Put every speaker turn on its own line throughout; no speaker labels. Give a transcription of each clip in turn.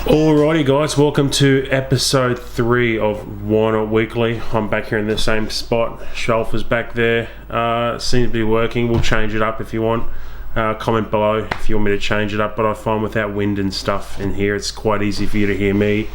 Alrighty guys, welcome to episode 3 of Why Not Weekly. I'm back here in the same spot. Shelf is back there. Seems to be working. We'll change it up if you want. Comment below if you want me to change it up, but I find without wind and stuff in here it's quite easy for you to hear me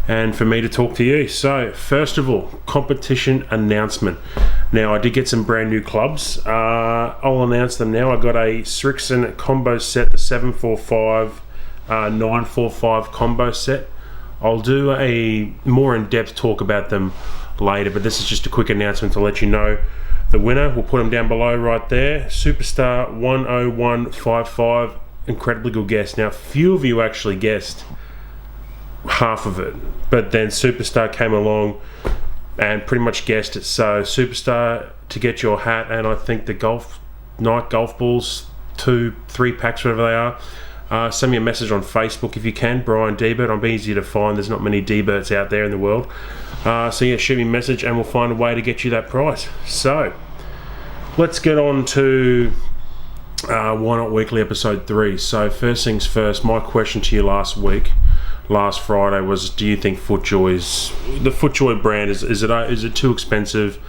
and for me to talk to you. So first of all, competition announcement. Now I did get some brand new clubs. I'll announce them now. I got a Srixon combo set, the 745 945 combo set. I'll do a more in-depth talk about them later, but this is just a quick announcement to let you know the winner. We'll put them down below right there. Superstar 10155. Incredibly good guess. Now few of you actually guessed half of it, but then Superstar came along and pretty much guessed it. So Superstar, to get your hat and I think the Nike golf balls, 2-3 packs, whatever they are, send me a message on Facebook if you can, Brian Debert. I'm easy to find. There's not many Deberts out there in the world. So yeah, shoot me a message and we'll find a way to get you that prize. So let's get on to Why Not Weekly episode 3. So first things first, my question to you last Friday was, do you think FootJoy's, the FootJoy brand, is it too expensive?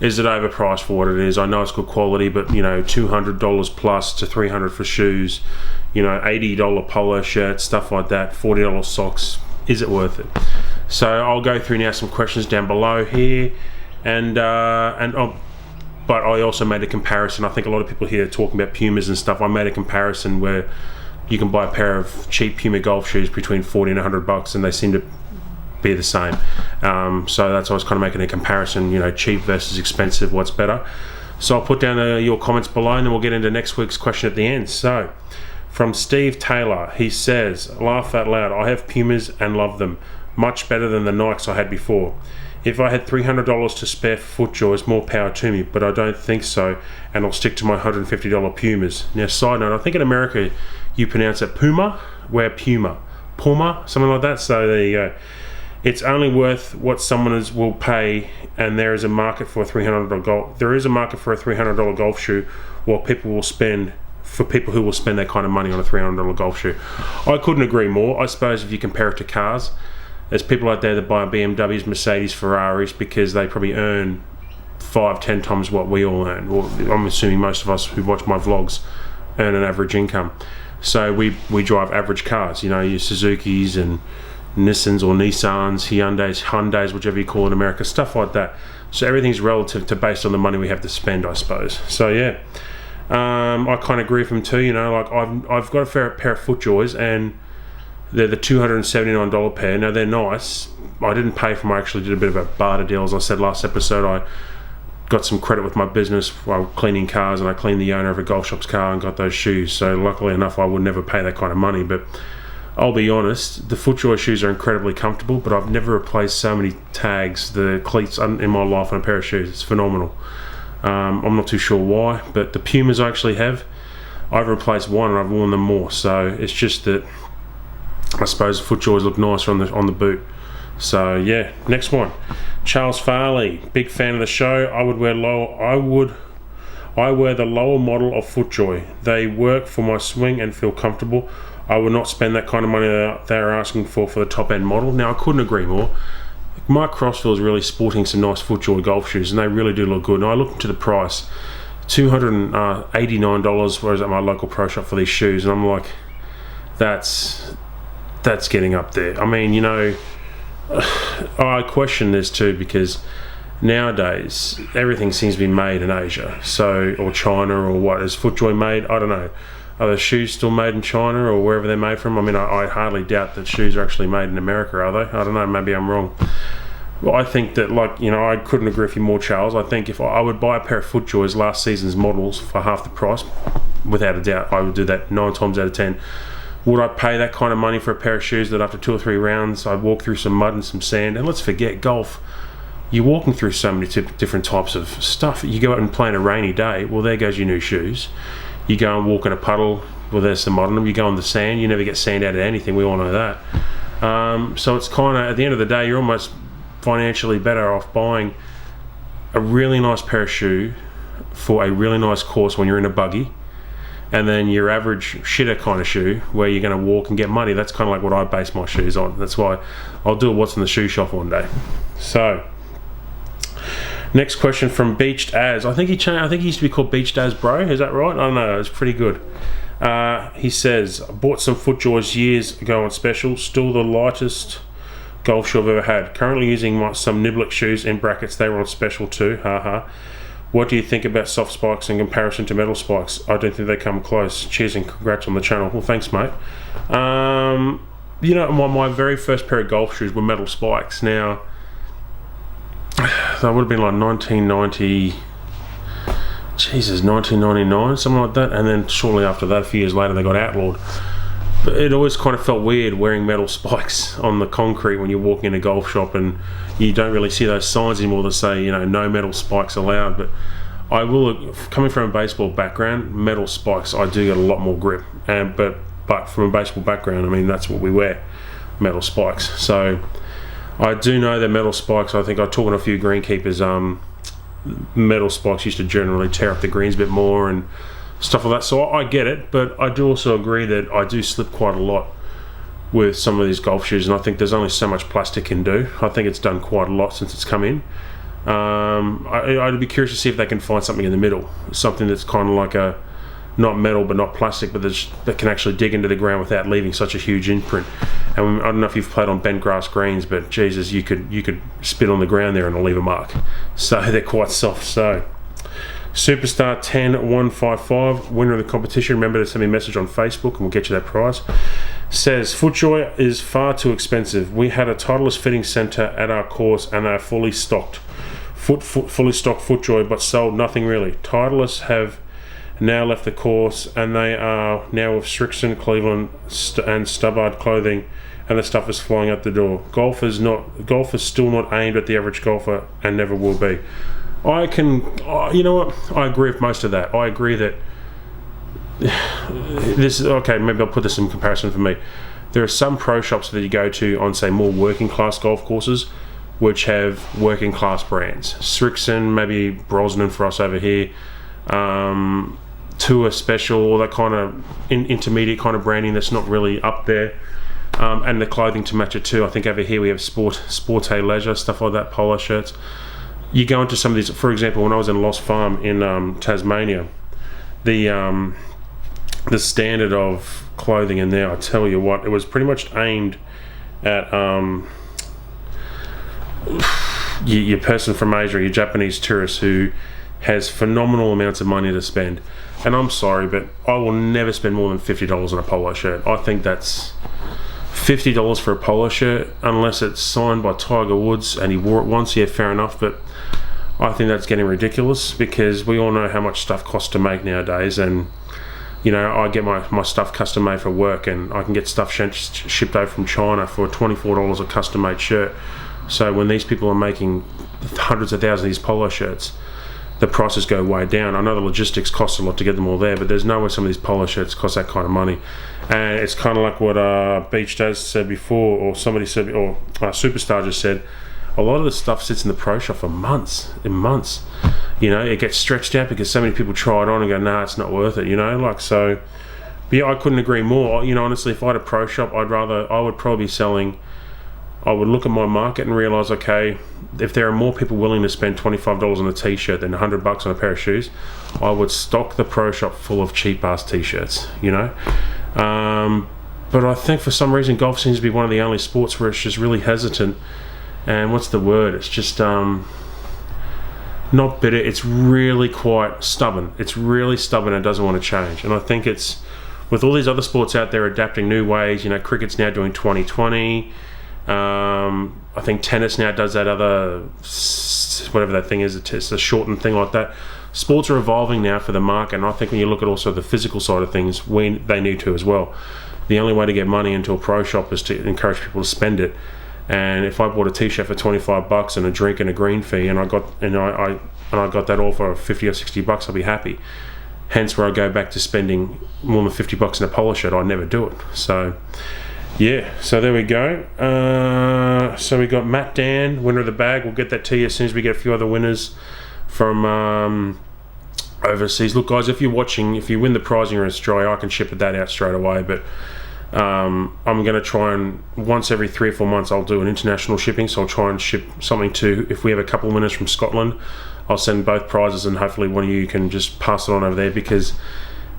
Is it overpriced for what it is? I know it's good quality, but you know, $200 plus to $300 for shoes, you know, $80 polo shirts, stuff like that, $40 socks. Is it worth it? So I'll go through now some questions down below here, but I also made a comparison. I think a lot of people here are talking about Pumas and stuff. I made a comparison where you can buy a pair of cheap Puma golf shoes between $40 and $100, and they seem to be the same. So that's why I was kind of making a comparison, you know, cheap versus expensive, what's better. So I'll put down your comments below and then we'll get into next week's question at the end. So from Steve Taylor, he says, laugh out loud, I have Pumas and love them. Much better than the Nikes I had before. If I had $300 to spare for FootJoys, more power to me, but I don't think so, and I'll stick to my $150 Pumas. Now side note, I think in America you pronounce it Puma, where Puma, something like that. So there you go. It's only worth what someone will pay, and there is a market for a $300 golf. There is a market for a $300 golf shoe, while people will spend that kind of money on a $300 golf shoe. I couldn't agree more. I suppose if you compare it to cars, there's people out there that buy BMWs, Mercedes, Ferraris because they probably earn 5-10 times what we all earn. Or I'm assuming most of us who watch my vlogs earn an average income. So we drive average cars, you know, your Suzukis and Nissans or Nissans, Hyundais, whichever you call it in America, stuff like that. So everything's relative to based on the money we have to spend, I suppose. So yeah, I kind of agree with him too. You know, like I've got a fair pair of FootJoys and they're the $279 pair. Now they're nice. I didn't pay for them. I actually did a bit of a barter deal. As I said last episode, I got some credit with my business while cleaning cars, and I cleaned the owner of a golf shop's car and got those shoes. So luckily enough, I would never pay that kind of money. But I'll be honest, the FootJoy shoes are incredibly comfortable, but I've never replaced so many tags, the cleats in my life on a pair of shoes. It's phenomenal. I'm not too sure why, but the Pumas I actually have, I've replaced one and I've worn them more. So it's just that I suppose the FootJoys look nicer on the boot. So yeah, next one. Charles Farley, big fan of the show. I wear the lower model of FootJoy. They work for my swing and feel comfortable. I would not spend that kind of money they're asking for the top end model. Now I couldn't agree more. Mike Crossfield is really sporting some nice FootJoy golf shoes, and they really do look good. And I looked into the price, $289, whereas at my local pro shop for these shoes, and I'm like, that's getting up there. I mean, you know, I question this too because nowadays everything seems to be made in Asia, or China, or what is FootJoy made? I don't know. Are the shoes still made in China or wherever they're made from? I mean, I hardly doubt that shoes are actually made in America, are they? I don't know, maybe I'm wrong. Well, I think that, like, you know, I couldn't agree with you more, Charles. I think if I would buy a pair of FootJoys last season's models for half the price, without a doubt, I would do that 9 times out of 10. Would I pay that kind of money for a pair of shoes that after 2 or 3 rounds I'd walk through some mud and some sand? And let's forget golf. You're walking through so many different types of stuff. You go out and play on a rainy day, well, there goes your new shoes. You go and walk in a puddle, well, there's some mud on them. You go on the sand, you never get sand out of anything, we all know that. So it's kind of, at the end of the day, you're almost financially better off buying a really nice pair of shoe for a really nice course when you're in a buggy and then your average shitter kind of shoe where you're going to walk and get money. That's kind of like what I base my shoes on. That's why I'll do what's in the shoe shop one day. So next question from Beached As. I think he used to be called Beached As Bro. Is that right? I don't know. It's pretty good. He says, I bought some FootJoys years ago on special. Still the lightest golf shoe I've ever had. Currently using some Niblik shoes in brackets. They were on special too. Haha. What do you think about soft spikes in comparison to metal spikes? I don't think they come close. Cheers and congrats on the channel. Well, thanks, mate. My very first pair of golf shoes were metal spikes. Now, that would have been like 1999, something like that. And then shortly after that, a few years later, they got outlawed. But it always kind of felt weird wearing metal spikes on the concrete when you're walking in a golf shop, and you don't really see those signs anymore that say, no metal spikes allowed. But I will, coming from a baseball background, metal spikes, I do get a lot more grip. But from a baseball background, I mean, that's what we wear, metal spikes. So I do know that metal spikes, I think I talked to a few greenkeepers, metal spikes used to generally tear up the greens a bit more and stuff like that. So I get it, but I do also agree that I do slip quite a lot with some of these golf shoes, and I think there's only so much plastic can do. I think it's done quite a lot since it's come in. I'd be curious to see if they can find something in the middle, something that's kind of like a not metal but not plastic, but that can actually dig into the ground without leaving such a huge imprint. And I don't know if you've played on bent grass greens, but Jesus, you could spit on the ground there and it'll leave a mark. So they're quite soft. So Superstar 10155, winner of the competition. Remember to send me a message on Facebook and we'll get you that prize. Says, FootJoy is far too expensive. We had a Titleist fitting centre at our course and they are fully stocked. Fully stocked FootJoy, but sold nothing really. Titleist have now left the course and they are now with Srixon, Cleveland and Stubbard clothing, and the stuff is flying out the door. Golf is still not aimed at the average golfer and never will be. I agree with most of that. I agree that this is okay. Maybe I'll put this in comparison for me. There are some pro shops that you go to on, say, more working class golf courses, which have working class brands. Srixon, maybe Brosnan for us over here, Tour Special, all that kind of intermediate kind of branding that's not really up there, and the clothing to match it too. I think over here we have Sporte Leisure, stuff like that, polo shirts. You go into some of these, for example, when I was in Lost Farm in Tasmania, the standard of clothing in there, I tell you what, it was pretty much aimed at your person from Asia, your Japanese tourist who has phenomenal amounts of money to spend. And I'm sorry, but I will never spend more than $50 on a polo shirt. I think that's $50 for a polo shirt, unless it's signed by Tiger Woods and he wore it once. Yeah, fair enough, but I think that's getting ridiculous because we all know how much stuff costs to make nowadays. And I get my stuff custom made for work, and I can get stuff shipped over from China for $24 a custom made shirt. So when these people are making hundreds of thousands of these polo shirts, the prices go way down. I know the logistics cost a lot to get them all there, but there's no way some of these polo shirts cost that kind of money. And it's kind of like what Beached As said before, or somebody said, or Superstar just said, a lot of the stuff sits in the pro shop for months and months. It gets stretched out because so many people try it on and go, nah, it's not worth it, so. But yeah, I couldn't agree more. Honestly, if I had a pro shop, I would probably be selling, I would look at my market and realise, okay, if there are more people willing to spend $25 on a t-shirt than $100 on a pair of shoes, I would stock the pro shop full of cheap ass t-shirts, but I think for some reason golf seems to be one of the only sports where it's just really hesitant, and what's the word, it's just not bitter, it's really quite stubborn. It's really stubborn and doesn't want to change. And I think it's, with all these other sports out there adapting new ways, cricket's now doing 2020. I think tennis now does that other, whatever that thing is, it's a shortened thing like that. Sports are evolving now for the market, and I think when you look at also the physical side of things, they need to as well. The only way to get money into a pro shop is to encourage people to spend it. And if I bought a t-shirt for $25 and a drink and a green fee, and I got that all for $50 or $60, I'll be happy. Hence where I go back to spending more than $50 in a polo shirt. I never do it. So yeah, so there we go. So we got Matt Dan, winner of the bag. We'll get that to you as soon as we get a few other winners from overseas. Look, guys, if you're watching, if you win the prize and you're in Australia, I can ship that out straight away. But I'm going to try and once every 3 or 4 months I'll do an international shipping. So I'll try and ship something to, if we have a couple of winners from Scotland, I'll send both prizes, and hopefully one of you can just pass it on over there, because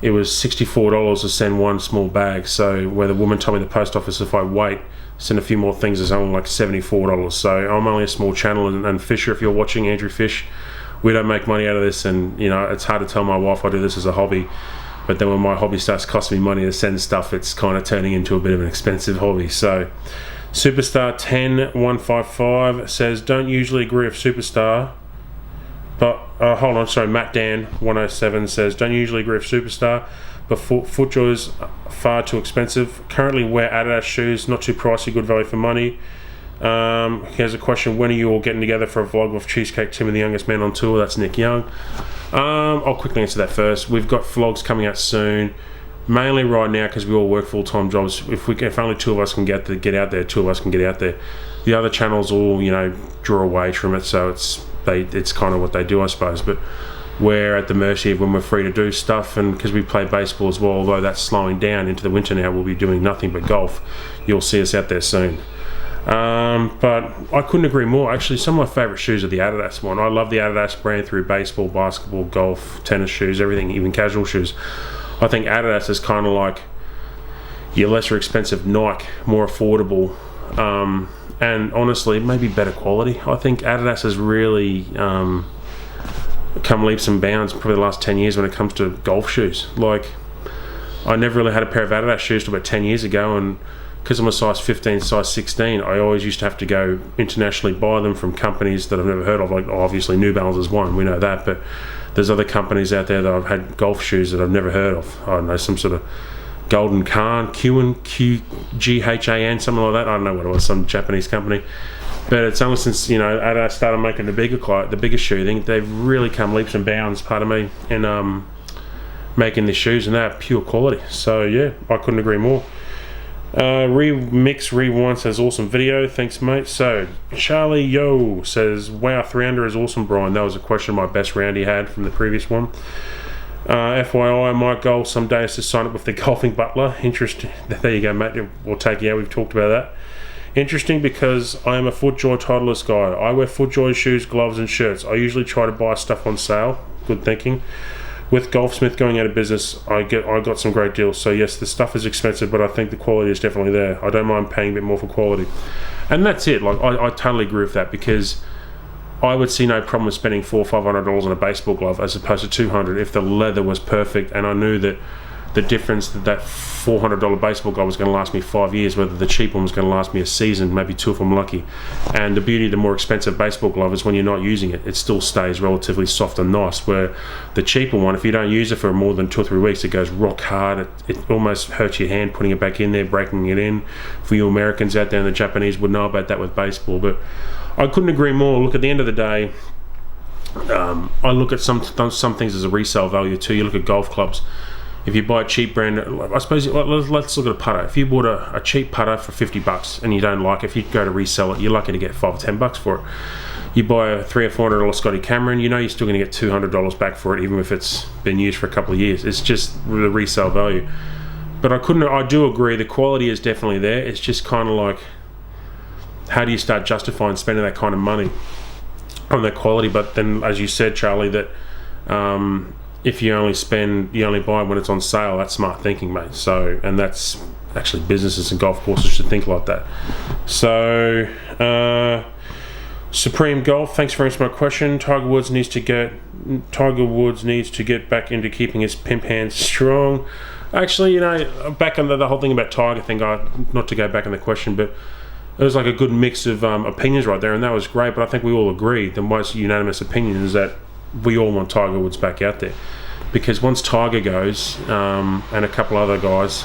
it was $64 to send one small bag. So where the woman told me the post office, if I wait, send a few more things, is only like $74. So I'm only a small channel, and Fisher, if you're watching, Andrew Fish, we don't make money out of this, and it's hard to tell my wife I do this as a hobby. But then when my hobby starts costing me money to send stuff, it's kind of turning into a bit of an expensive hobby. So Superstar 10155 says, don't usually agree with Superstar, but hold on, sorry, Matt Dan 107 says, don't usually agree with Superstar, but FootJoy is far too expensive. Currently wear Adidas shoes, not too pricey, good value for money. Here's a question: when are you all getting together for a vlog with Cheesecake Tim and the youngest man on tour? That's Nick Young. I'll quickly answer that first. We've got vlogs coming out soon, mainly right now because we all work full-time jobs. If only two of us can get out there, two of us can get out there. The other channels all draw a wage from it, so it's kind of what they do, I suppose. But we're at the mercy of when we're free to do stuff, and because we play baseball as well, although that's slowing down into the winter now, we'll be doing nothing but golf. You'll see us out there soon. But I couldn't agree more. Actually, some of my favourite shoes are the Adidas one. I love the Adidas brand through baseball, basketball, golf, tennis shoes, everything, even casual shoes. I think Adidas is kind of like your lesser expensive Nike, more affordable, and honestly, maybe better quality. I think Adidas has really come leaps and bounds probably the last 10 years when it comes to golf shoes. Like, I never really had a pair of Adidas shoes till about 10 years ago, and because I'm a size 15, size 16, I always used to have to go internationally buy them from companies that I've never heard of. Like, obviously New Balance is one, we know that, but there's other companies out there that I've had golf shoes that I've never heard of. I don't know, some sort of Golden Khan, QGHAN, something like that. I don't know what it was, some Japanese company. But it's only since Adidas started making the bigger shoe thing, they've really come leaps and bounds, pardon me, in making the shoes, and they're pure quality. So yeah, I couldn't agree more. Remix Rewind says, awesome video, thanks mate. So Charlie Yo says, wow, 300 is awesome, Brian. That was a question my best round he had from the previous one. FYI, my goal someday is to sign up with the Golfing Butler. Interesting. There you go, mate, we'll take you out, we've talked about that. Interesting, because I am a FootJoy Titleist guy. I wear FootJoy shoes, gloves and shirts. I usually try to buy stuff on sale. Good thinking. With Golfsmith going out of business, I got some great deals. So yes, the stuff is expensive, but I think the quality is definitely there. I don't mind paying a bit more for quality. And that's it. Like, I totally agree with that, because I would see no problem with spending $400 or $500 on a baseball glove as opposed to $200 if the leather was perfect, and I knew that the difference that $400 baseball glove was going to last me 5 years, whether the cheap one was going to last me a season, maybe 2 if I'm lucky. And the beauty of the more expensive baseball glove is when you're not using it, it still stays relatively soft and nice, where the cheaper one, if you don't use it for more than 2 or 3 weeks, it goes rock hard. It almost hurts your hand putting it back in there, breaking it in. For you Americans out there, and the Japanese would know about that with baseball. But I couldn't agree more. Look, at the end of the day, I look at some things as a resale value too. You look at golf clubs. If you buy a cheap brand, I suppose, let's look at a putter. If you bought a cheap putter for $50 and you don't like it, if you go to resell it, you're lucky to get $5 or $10 for it. You buy a $300 or $400 Scotty Cameron, you're still going to get $200 back for it, even if it's been used for a couple of years. It's just the resale value. But I do agree, the quality is definitely there. It's just kind of like, how do you start justifying spending that kind of money on that quality? But then, as you said, Charlie, that if you only buy when it's on sale, that's smart thinking, mate. So, and that's actually, businesses and golf courses should think like that. So, Supreme Golf, thanks for answering my question. Tiger Woods needs to get back into keeping his pimp hands strong. Actually, back on the whole thing about Tiger thing, not to go back on the question, but it was like a good mix of opinions right there, and that was great. But I think we all agree, the most unanimous opinion is that we all want Tiger Woods back out there, because once Tiger goes, and a couple other guys,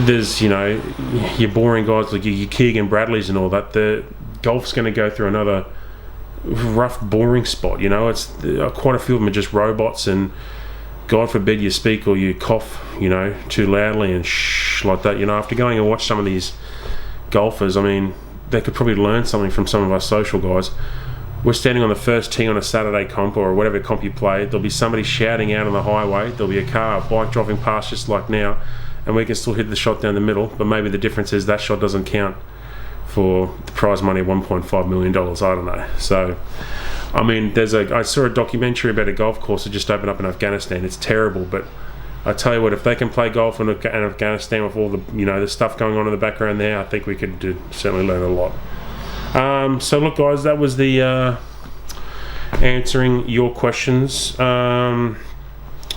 there's your boring guys like your Keegan Bradleys and all that. The golf's going to go through another rough, boring spot. It's quite a few of them are just robots, and God forbid you speak or you cough, too loudly and shh like that. After going and watch some of these golfers, I mean, they could probably learn something from some of us social guys. we're standing on the first tee on a Saturday comp or whatever comp you play. There'll be somebody shouting out on the highway. There'll be a car, a bike driving past just like now, and we can still hit the shot down the middle. But maybe the difference is that shot doesn't count for the prize money of $1.5 million. I don't know. So, I mean, I saw a documentary about a golf course that just opened up in Afghanistan. It's terrible, but I tell you what, if they can play golf in Afghanistan with all the the stuff going on in the background there, I think we could certainly learn a lot. So look, guys, that was the answering your questions. Well,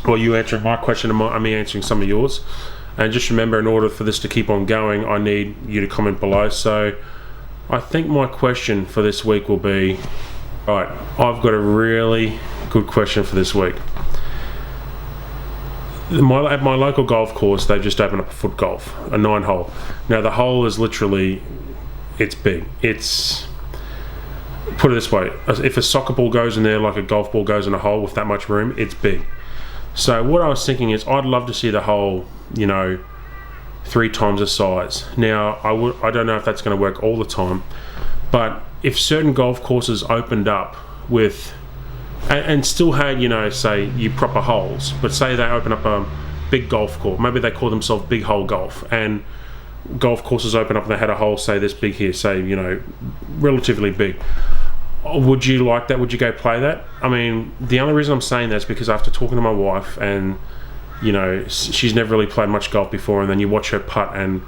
you answering my question and me answering some of yours. And just remember, in order for this to keep on going, I need you to comment below. So I think my question for this week will be, right, I've got a really good question for this week. At my local golf course, they've just opened up a foot golf, a 9-hole. Now the hole is literally, it's big. It's, put it this way, if a soccer ball goes in there like a golf ball goes in a hole with that much room, it's big. So what I was thinking is, I'd love to see the hole, 3 times the size. Now I don't know if that's going to work all the time, but if certain golf courses opened up with and still had, say your proper holes, but say they open up a big golf course, maybe they call themselves Big Hole Golf, and golf courses open up and they had a hole, say this big here, say, relatively big. Would you like that? Would you go play that? I mean, the only reason I'm saying that is because after talking to my wife, and she's never really played much golf before, and then you watch her putt, and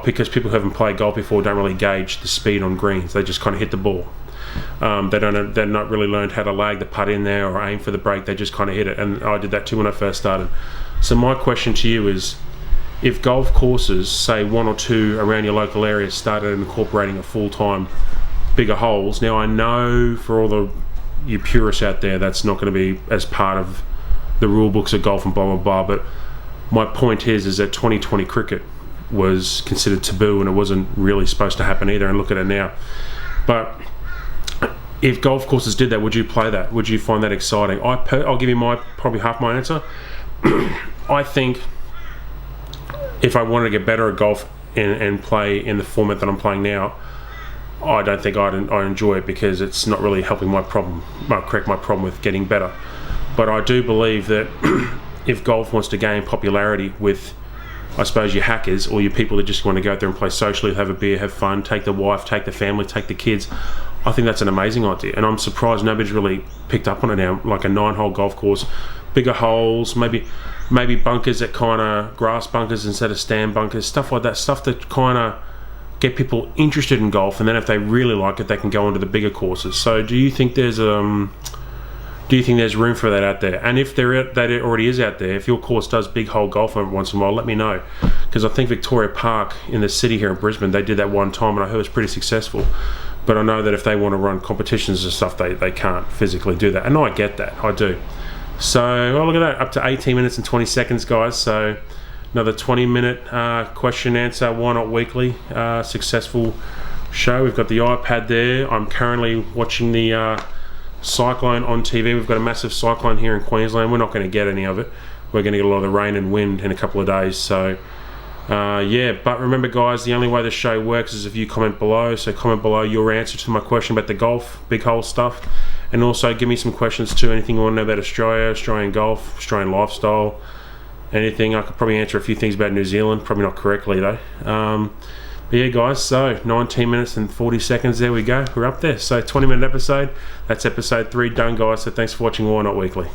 because people who haven't played golf before don't really gauge the speed on greens, they just kind of hit the ball. They're not really learned how to lag the putt in there or aim for the break. They just kind of hit it, and I did that too when I first started. So my question to you is, if golf courses, say 1 or 2 around your local area, started incorporating a full-time bigger holes. Now I know for all you purists out there, that's not going to be as part of the rule books of golf and blah blah blah, but my point is that 2020 cricket was considered taboo, and it wasn't really supposed to happen either, and look at it now. But if golf courses did that, would you play that? Would you find that exciting? I'll give you probably half my answer. I think if I wanted to get better at golf and play in the format that I'm playing now, I don't think I enjoy it, because it's not really helping correct my problem with getting better. But I do believe that if golf wants to gain popularity with, I suppose, your hackers or your people that just want to go out there and play socially, have a beer, have fun, take the wife, take the family, take the kids, I think that's an amazing idea. And I'm surprised nobody's really picked up on it now. Like a 9-hole golf course, bigger holes, maybe bunkers that kind of grass bunkers instead of stand bunkers, stuff like that, stuff that kind of get people interested in golf, and then if they really like it, they can go onto the bigger courses. So do you think there's room for that out there? And if that already is out there, if your course does big hole golf every once in a while, let me know, because I think Victoria Park in the city here in Brisbane, they did that one time, and I heard it was pretty successful. But I know that if they want to run competitions and stuff, they can't physically do that, and I get that, I do. So look at that, up to 18 minutes and 20 seconds, guys. So another 20-minute question answer, Why Not Weekly, successful show. We've got the iPad there. I'm currently watching the cyclone on TV. We've got a massive cyclone here in Queensland. We're not going to get any of it. We're going to get a lot of the rain and wind in a couple of days. So yeah, but remember, guys, the only way the show works is if you comment below. So comment below your answer to my question about the golf, big hole stuff, and also give me some questions too. Anything you want to know about Australia, Australian golf, Australian lifestyle, anything. I could probably answer a few things about New Zealand, probably not correctly though. But yeah, guys, so 19 minutes and 40 seconds, there we go, we're up there. So 20-minute episode, that's episode 3 done, guys. So thanks for watching Why Not Weekly.